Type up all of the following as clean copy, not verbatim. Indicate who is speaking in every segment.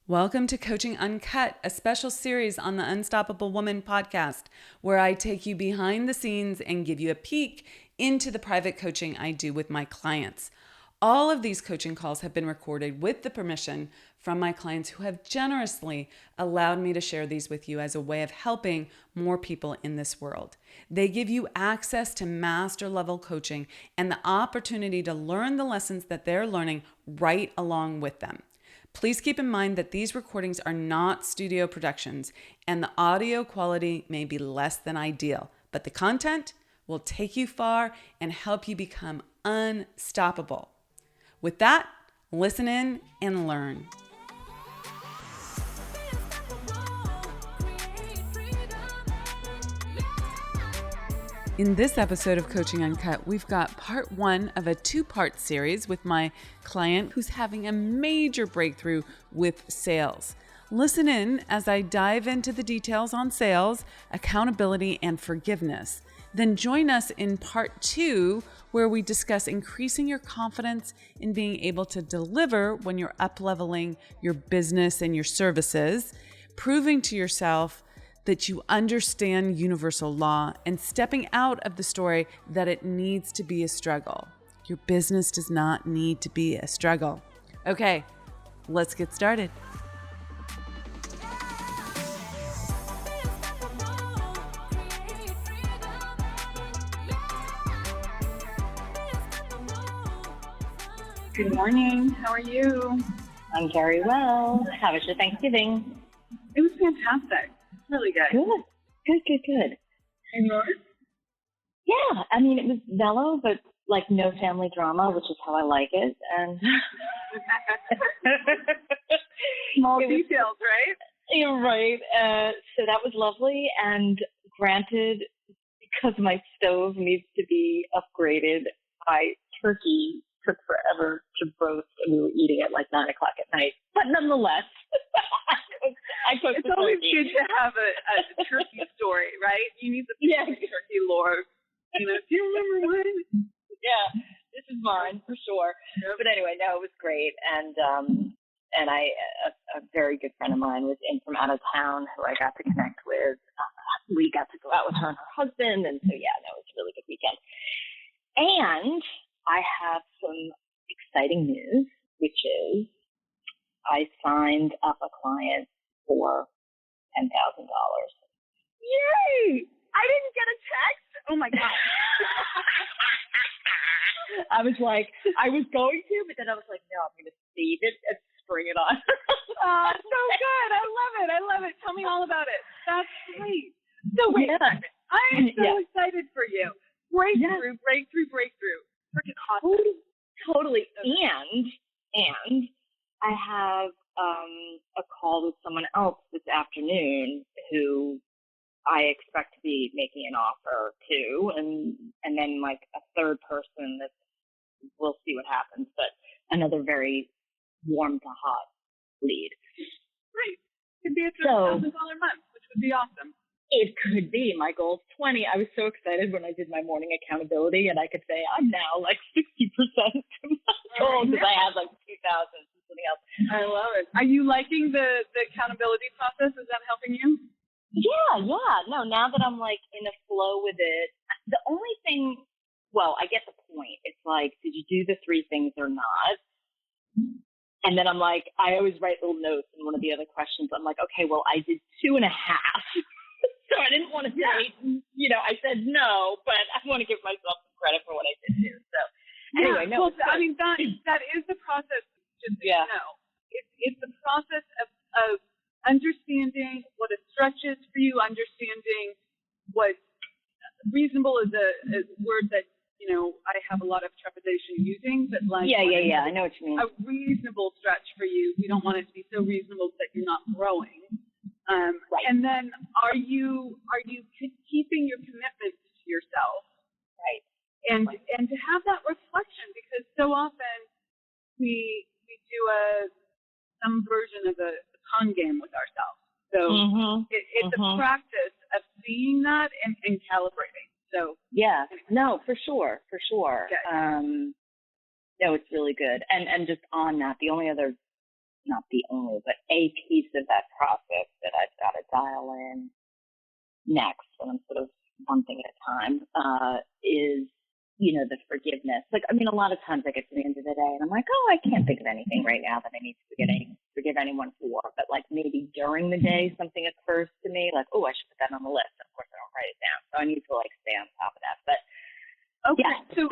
Speaker 1: Welcome to Coaching Uncut, a special series on the Unstoppable Woman podcast, where I take you behind the scenes and give you a peek into the private coaching I do with my clients. All of these coaching calls have been recorded with the permission from my clients who have generously allowed me to share these with you as a way of helping more people in this world. They give you access to master level coaching and the opportunity to learn the lessons that they're learning right along with them. Please keep in mind that these recordings are not studio productions and the audio quality may be less than ideal, but the content will take you far and help you become unstoppable. With that, listen in and learn. In this episode of Coaching Uncut, we've got part one of a two-part series with my client who's having a major breakthrough with sales. Listen in as I dive into the details on sales, accountability, and forgiveness. Then join us in part two, where we discuss increasing your confidence in being able to deliver when you're up-leveling your business and your services, proving to yourself that you understand universal law, and stepping out of the story that it needs to be a struggle. Your business does not need to be a struggle. Okay, let's get started.
Speaker 2: Good morning. How are you?
Speaker 3: I'm very well. How was your Thanksgiving?
Speaker 2: It was fantastic. Really good.
Speaker 3: Good.
Speaker 2: And yours?
Speaker 3: Yeah, I mean, it was mellow, but like no family drama, which is how I like it. And
Speaker 2: Small details, right?
Speaker 3: You're right. So that was lovely. And granted, because my stove needs to be upgraded, my turkey took forever to roast, and we were eating at like 9 o'clock at night. But nonetheless, I cooked
Speaker 2: It's
Speaker 3: the
Speaker 2: always
Speaker 3: turkey.
Speaker 2: good to have a turkey story, right? You need the turkey lore. You know, do you remember when?
Speaker 3: Yeah, this is mine for sure.
Speaker 2: Yep.
Speaker 3: But anyway, no, it was great. And a very good friend of mine was in from out of town who I got to connect with. We got to go out with her and her husband. And so, yeah, no, it was a really good weekend. And I have some exciting news, which is I signed up a client for $10,000.
Speaker 2: Yay! I didn't get a text? Oh, my God.
Speaker 3: I was going to, but then I was like, no, I'm going to save it and spring it on.
Speaker 2: Oh, so good. I love it. Tell me all about it. That's great. So wait a second. I am so excited for you. Breakthrough. Freaking awesome.
Speaker 3: Totally. And I have a call with someone else this afternoon who I expect to be making an offer to, and then like a third person that we'll see what happens, but another very warm to hot lead.
Speaker 2: Great. Could be a $10,000 month, which would be awesome.
Speaker 3: It could be. My goal is 20. I was so excited when I did my morning accountability, and I could say I'm now like 60% to my goal because I had like 2,000 something else.
Speaker 2: I love it. Are you liking the accountability process? Is that helping you?
Speaker 3: Yeah. No, now that I'm like in a flow with it, the only thing, well, I get the point. It's like, did you do the 3 things or not? And then I'm like, I always write little notes in one of the other questions. I'm like, okay, well, I did 2.5. So I didn't want to say, I said no, but I want to give myself some credit for what I did do. So anyway, no.
Speaker 2: Well, I mean, that is the process. Just so you know, it's the process of understanding what a stretch is for you, understanding what reasonable is a word that, I have a lot of trepidation using, but like,
Speaker 3: yeah, I know what you mean.
Speaker 2: A reasonable stretch for you. We don't want it to be so reasonable that you're not growing.
Speaker 3: Right.
Speaker 2: And then are you keeping your commitments to yourself?
Speaker 3: Right.
Speaker 2: And to have that reflection, because so often we do some version of a con game with ourselves. So it's a practice of seeing that and calibrating. So
Speaker 3: yeah, no, for sure.
Speaker 2: Okay.
Speaker 3: No, it's really good. And just on that, the only other, not the only, but a lot of times I get to the end of the day and I'm like, oh, I can't think of anything right now that I need to forgive anyone for. But like maybe during the day something occurs to me, like, oh, I should put that on the list. Of course, I don't write it down, so I need to like stay on top of that. But
Speaker 2: okay,
Speaker 3: yeah,
Speaker 2: so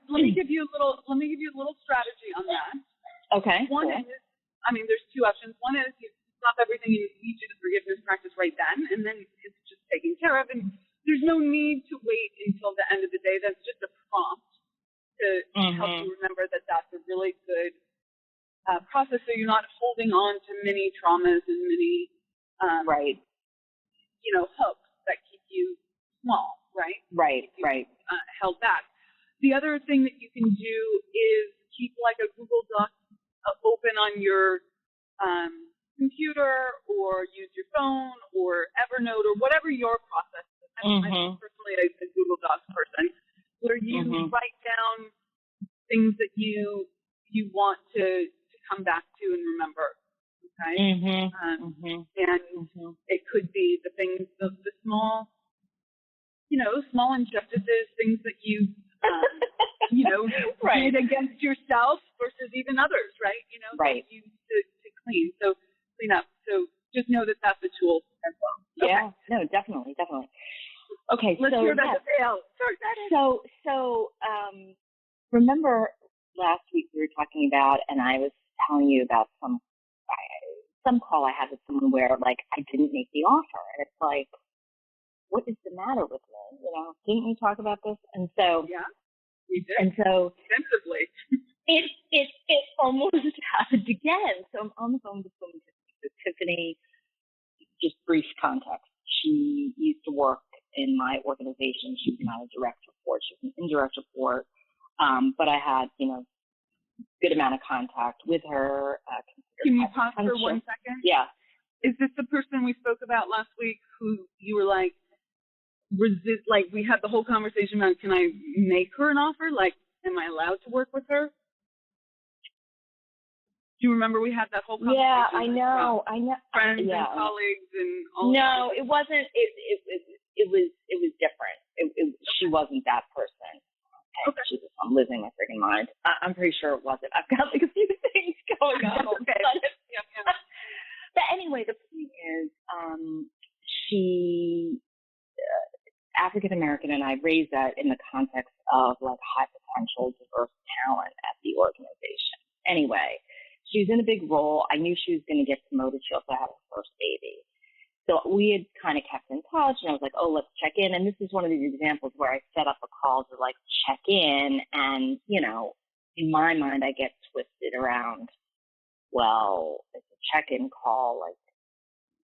Speaker 2: let me give you a little strategy on that.
Speaker 3: Okay.
Speaker 2: One
Speaker 3: cool.
Speaker 2: is, I mean, there's two options. One is you stop everything and you do the forgiveness practice right then, and then it's just taken care of. And there's no need to wait until the end of the day. That's just a prompt to help you remember that that's a really good process, so you're not holding on to many traumas and many,
Speaker 3: right.
Speaker 2: hooks that keep you small, right?
Speaker 3: Right.
Speaker 2: Held back. The other thing that you can do is keep like a Google Doc open on your computer, or use your phone or Evernote or whatever your process is. I'm personally a Google Docs person, where you write down things that you want to come back to and remember. Okay. And it could be the things, the small, small injustices, things that you
Speaker 3: right.
Speaker 2: did against yourself versus even others, right?
Speaker 3: Right.
Speaker 2: That you to clean. So clean up. So just know that that's a tool as well. Okay.
Speaker 3: Yeah. No, definitely. Okay.
Speaker 2: Let's hear about the fail.
Speaker 3: So, remember last week we were talking about, and I was telling you about some call I had with someone where like I didn't make the offer, and it's like, what is the matter with me? Didn't we talk about this? And so
Speaker 2: yeah, we did.
Speaker 3: And so
Speaker 2: extensively.
Speaker 3: it almost happened again. So I'm on the phone with Tiffany. So Tiffany, just brief context. She used to work in my organization. She was not a direct report. She was an indirect report. But I had, good amount of contact with her.
Speaker 2: Can you pause for 1 second?
Speaker 3: Yeah.
Speaker 2: Is this the person we spoke about last week who you were like, resist, like we had the whole conversation about, can I make her an offer? Like, am I allowed to work with her? Do you remember we had that whole conversation?
Speaker 3: Yeah, I know.
Speaker 2: Friends and colleagues and all.
Speaker 3: No, it wasn't. It was different. She wasn't that person. Okay. Jesus, I'm losing my freaking mind. I'm pretty sure it wasn't. I've got like a few things going on.
Speaker 2: Okay.
Speaker 3: But anyway, the point is, she African American, and I raised that in the context of like high potential, diverse talent at the organization. Anyway, she was in a big role. I knew she was going to get promoted. She also had her first baby. So we had kind of kept in touch, and I was like, oh, let's check in. And this is one of these examples where I set up a call to like check in, and, in my mind, I get twisted around, well, it's a check-in call, like,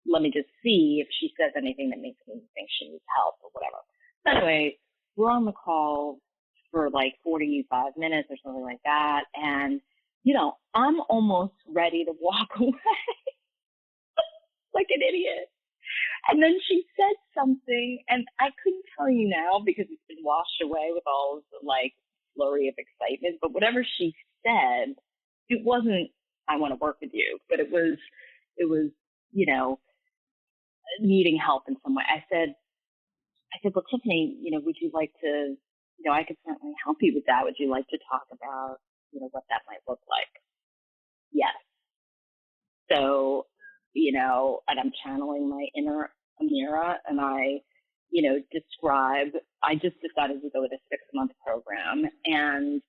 Speaker 3: let me just see if she says anything that makes me think she needs help or whatever. So anyway, we're on the call for like 45 minutes or something like that, and, I'm almost ready to walk away like an idiot. And then she said something, and I couldn't tell you now because it's been washed away with all of the like flurry of excitement. But whatever she said, it wasn't, I want to work with you, but it was, needing help in some way. I said, well, Tiffany, would you like to, I could certainly help you with that. Would you like to talk about, what that might look like? Yes. So, and I'm channeling my inner Amira, and I, I just decided to go with a 6-month program, and,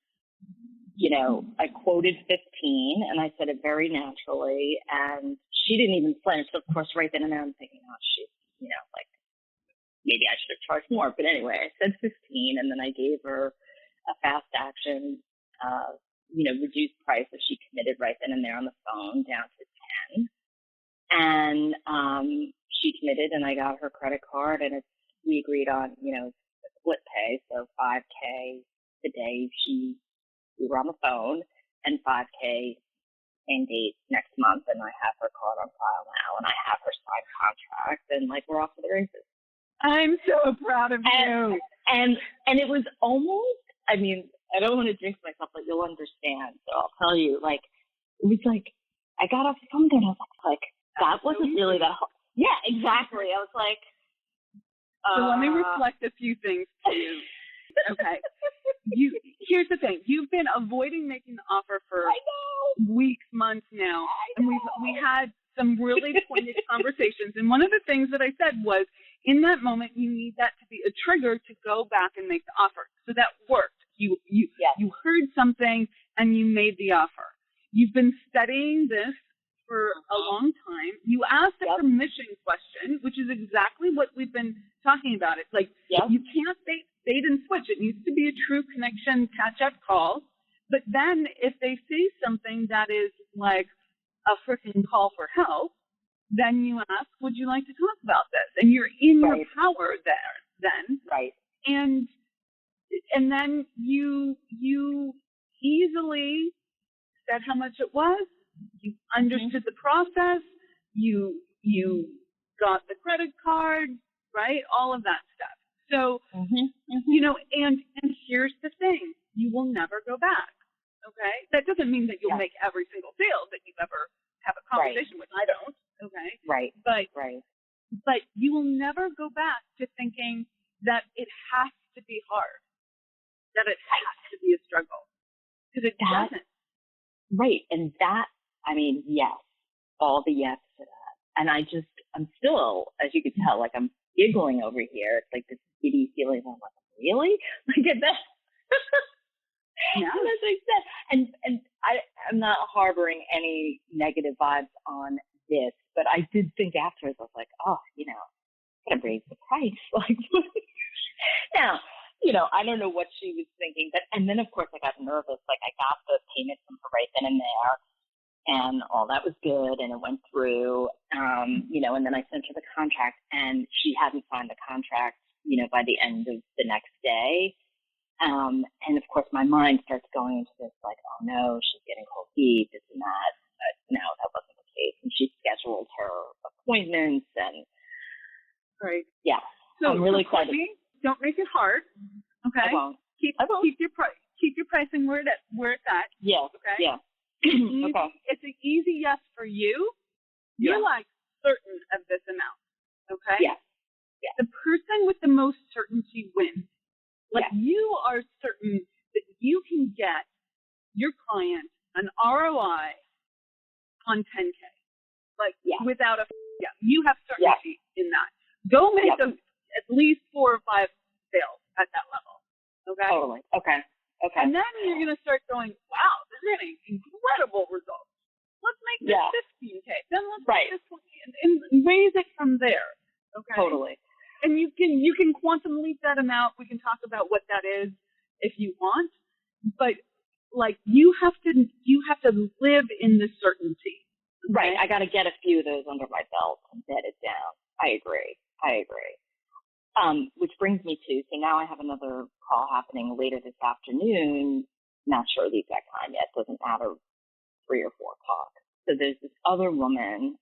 Speaker 3: I quoted 15, and I said it very naturally, and she didn't even flinch. So of course, right then and there, I'm thinking, oh, shit, like, maybe I should have charged more. But anyway, I said 15, and then I gave her a fast action, reduced price if she committed right then and there on the phone down to 10. And she committed, and I got her credit card, and we agreed on, a split pay, so $5K the day we were on the phone, and $5K same date next month, and I have her card on file now, and I have her signed contract, and like we're off to the races.
Speaker 2: I'm so proud of you.
Speaker 3: And it was almost, I mean, I don't want to jinx myself, but you'll understand. So I'll tell you, like, it was like, I got off the phone and I was like, that wasn't really that hard. Yeah, exactly. I was like,
Speaker 2: so let me reflect a few things to you. Okay. here's the thing. You've been avoiding making the offer for weeks, months now. And we had some really pointed conversations. And one of the things that I said was, in that moment, you need that to be a trigger to go back and make the offer. So that worked. You heard something and you made the offer. You've been studying this for a long time. You asked a permission question, which is exactly what we've been talking about. It's like, you can't bait and switch. It needs to be a true connection, catch-up call. But then if they say something that is like a freaking call for help, then you ask, would you like to talk about this? And you're in your power there then.
Speaker 3: Right.
Speaker 2: And then you easily said how much it was. You understood the process. You got the credit card, right? All of that stuff. So, you know, and here's the thing. You will never go back, okay? That doesn't mean that you'll make every single deal that you ever have a conversation with. I don't, okay?
Speaker 3: Right.
Speaker 2: But you will never go back to thinking that it has to be hard, that it has to be a struggle, because it doesn't.
Speaker 3: Right, and that, I mean, yes, all the yes to that. And I'm still, as you can tell, like I'm giggling over here. It's like this giddy feeling. I'm like, really? Like at that. Yeah. And as I said, and I'm not harboring any negative vibes on this, but I did think afterwards, I was like, oh, you know, I'm gonna raise the price. Like, now, you know, I don't know what she was thinking, and then of course I got nervous. Like I got the payment from her right then and there. And all that was good, and it went through, you know, and then I sent her the contract, and she hadn't signed the contract, you know, by the end of the next day. And of course, my mind starts going into this, like, oh no, she's getting cold feet, this and that. But no, that wasn't the case. And she scheduled her appointments, and yeah, so I'm really excited.
Speaker 2: Don't make it hard, okay?
Speaker 3: I won't.
Speaker 2: Keep your pricing where it's at.
Speaker 3: Yeah.
Speaker 2: Okay.
Speaker 3: Yeah.
Speaker 2: Okay. It's an easy yes for you. You're like certain of this amount. Okay?
Speaker 3: Yeah.
Speaker 2: The person with the most certainty wins. Like you are certain that you can get your client an ROI on 10K. Like without you have certainty in that. Go make at least 4 or 5 sales at that level. Okay?
Speaker 3: Totally. Okay.
Speaker 2: And then you're going to start going, wow, this is getting incredible results. Let's make this 15K. Then let's make this 20, and raise it from there. Okay.
Speaker 3: Totally.
Speaker 2: And you can quantum leap that amount. We can talk about what that is if you want, but like you have to live in the certainty. Okay?
Speaker 3: Right. I got to get a few of those under my belt and bed it down. I agree. Which brings me to, so now I have another call happening later this afternoon. Not sure the exact time yet. Doesn't matter, 3 or 4 o'clock. So there's this other woman,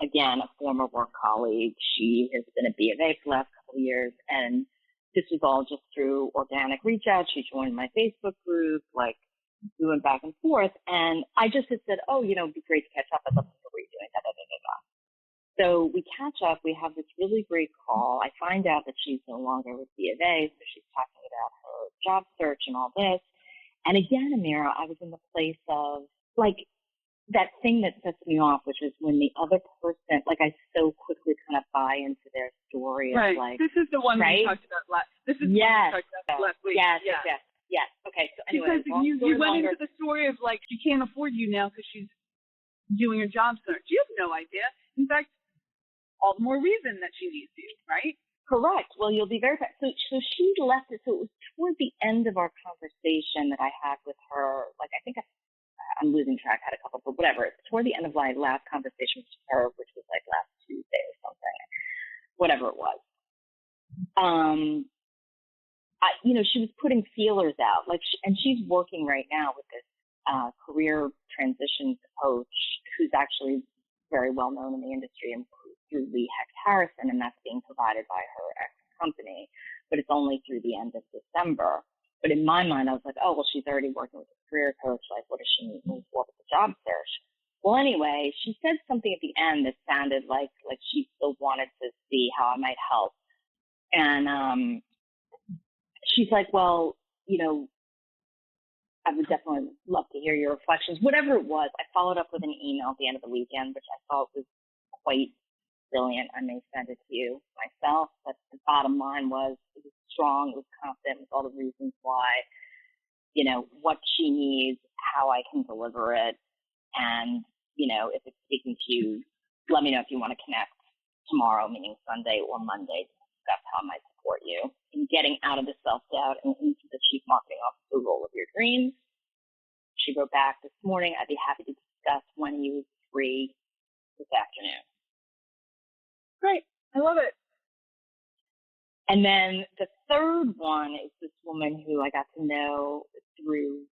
Speaker 3: again, a former work colleague. She has been at B of A for the last couple of years, and this was all just through organic reach out. She joined my Facebook group, like we went back and forth, and I just had said, oh, you know, it'd be great to catch up. I'd love to know what you're doing, So we catch up, we have this really great call. I find out that she's no longer with B of A, so she's talking about her job search and all this. And again, Amira, I was in the place of, like, that thing that sets me off, which is when the other person, like, I so quickly kind of buy into their story.
Speaker 2: Right.
Speaker 3: Like,
Speaker 2: this is the one we talked about last. This is the one we talked about last week.
Speaker 3: Yes. Okay, so anyway.
Speaker 2: Because you went into the story of, like, she can't afford you now because she's doing her job search. You have no idea. In fact, all the more reason that she needs you, right?
Speaker 3: Correct. Well, you'll be very so she left it. So it was toward the end of our conversation that I had with her. Like, I think I'm losing track. I had a couple, but whatever. It's toward the end of my last conversation with her, which was like last Tuesday or something, whatever it was. You know, she was putting feelers out, like, and she's working right now with this career transitions coach who's actually very well known in the industry and through Lee Hecht Harrison, and that's being provided by her ex-company, but it's only through the end of December. But in my mind, I was like, oh, well, she's already working with a career coach. Like, what does she need me for with the job search? Well, anyway, she said something at the end that sounded like she still wanted to see how I might help. And she's like, well, I would definitely love to hear your reflections. Whatever it was, I followed up with an email at the end of the weekend, which I thought was quite brilliant. I may send it to you myself, but the bottom line was it was strong, it was confident with all the reasons why, what she needs, how I can deliver it. And, if it's speaking to you, let me know if you want to connect tomorrow, meaning Sunday or Monday, to discuss how I might support you in getting out of the self-doubt and into the chief marketing officer role of your dreams. She wrote back this morning, I'd be happy to discuss when you free this afternoon.
Speaker 2: Great. I love it.
Speaker 3: And then the third one is this woman who I got to know through,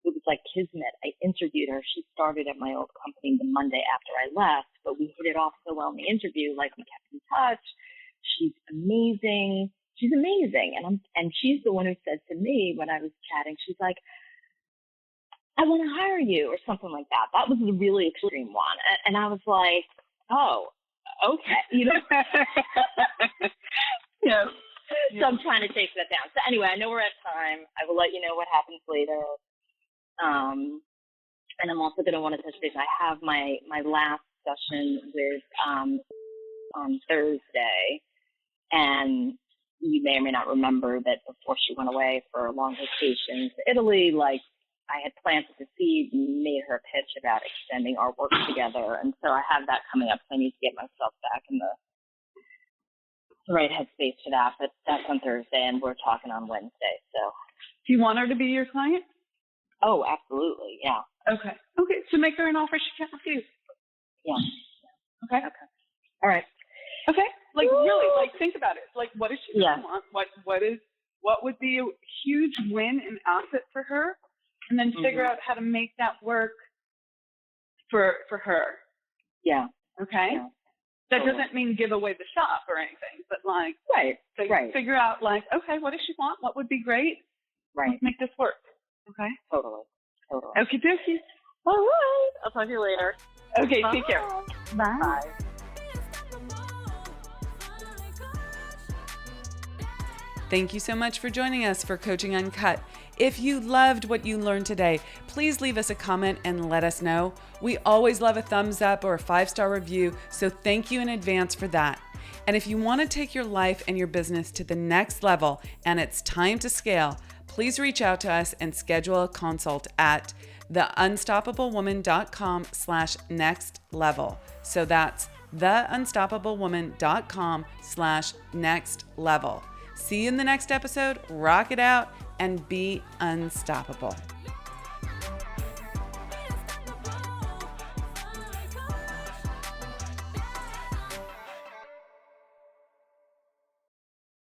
Speaker 3: it was like kismet. I interviewed her. She started at my old company the Monday after I left, but we hit it off so well in the interview, like we kept in touch. She's amazing. And she's the one who said to me when I was chatting, she's like, I want to hire you, or something like that. That was the really extreme one. And I was like, oh, okay. So I'm trying to take that down. So anyway, I know we're at time. I will let you know what happens later. And I'm also going to want to touch base. I have my last session with on Thursday, and you may or may not remember that before she went away for a long vacation to Italy, like I had planted the seed and made her pitch about extending our work together. And so I have that coming up. So I need to get myself back in the right headspace for that. But that's on Thursday, and we're talking on Wednesday. So,
Speaker 2: do you want her to be your client?
Speaker 3: Oh, absolutely. Yeah.
Speaker 2: Okay. So make her an offer she can't refuse.
Speaker 3: Yeah.
Speaker 2: Okay.
Speaker 3: All right.
Speaker 2: Okay. Like really, like think about it. Like what does she want? What would be a huge win and asset for her? And then figure out how to make that work for her.
Speaker 3: Yeah.
Speaker 2: Okay. Yeah. That doesn't mean give away the shop or anything, but like figure out like, okay, what does she want? What would be great?
Speaker 3: Right.
Speaker 2: Let's make this work. Okay.
Speaker 3: Totally.
Speaker 2: Okie dokie.
Speaker 3: All right. I'll talk to you later.
Speaker 2: Okay.
Speaker 3: Bye.
Speaker 2: Take care.
Speaker 3: Bye. Bye.
Speaker 1: Thank you so much for joining us for Coaching Uncut. If you loved what you learned today, please leave us a comment and let us know. We always love a thumbs up or a 5-star review, so thank you in advance for that. And if you want to take your life and your business to the next level and it's time to scale, please reach out to us and schedule a consult at theunstoppablewoman.com/next level. So that's theunstoppablewoman.com/next level. See you in the next episode. Rock it out and be unstoppable.